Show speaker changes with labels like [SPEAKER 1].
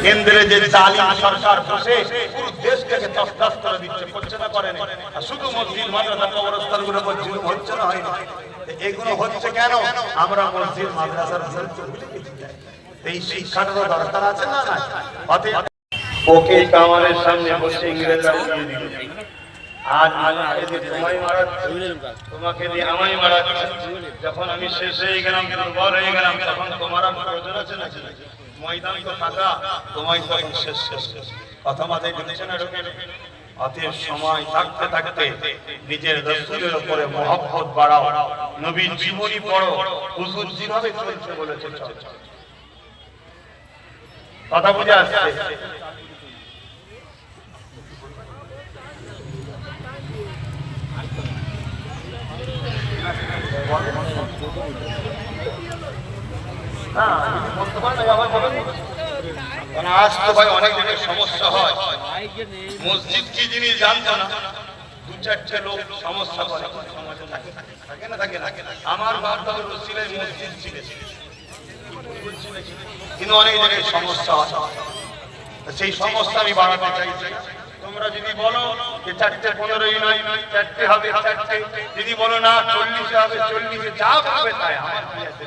[SPEAKER 1] কেন্দ্রে যে জালিম সরকার বসে পুরো দেশটাকে তছনছ করে দিচ্ছে, করছে না করে না? শুধু মসজিদ মাদ্রাসা কবরস্থানগুলো মসজিদ হচ্ছে না, হয় না? এগুলো হচ্ছে কেন? আমরা মসজিদ মাদ্রাসার এই শিক্ষাটারও দরকার আছে না? না, ওকে কামারের সামনে বসে ইংরেজরা উঠিয়ে দিল। আজ তোমায় মারাচ্ছে, তোমাকে দিয়ে আমায় মারাচ্ছে। যখন আমি শেষ হয়ে গেলাম, দুর্বল হয়ে গেলাম, তখন তোমার আর প্রয়োজন আছে না? ময়দান তো ফাঁকা, তোমায় তখন শেষ শেষ কথা মাথায় ঢুকছে না? ঢুকে অতএব সময় থাকতে থাকতে নিজের রাসূলের উপরে মহব্বত বাড়াও, নবীর জীবনী পড়ো, হুজুর যেভাবে চলছে বলেছে চল। কথা বুঝে আসছে? আজ তো ভাই অনেক জায়গায় সমস্যা হয়। মসজিদ কি জিনিস জানতো না, দু চারটে লোক সমস্যা করে সমাজে থাকে না? থাকে না? আমার বাপ দাদুর ওসিলায় মসজিদ ছিল, কিন্তু অনেক জায়গায় সমস্যা হয়। সেই সমস্যা আমি বাড়াতে চাইছি। তোমরা যদি বলো যে 4টে 15ই নয়, 4টে হবে 4টে, যদি বলো না 40 হবে 40, যা হবে তাই, আমার কি আছে?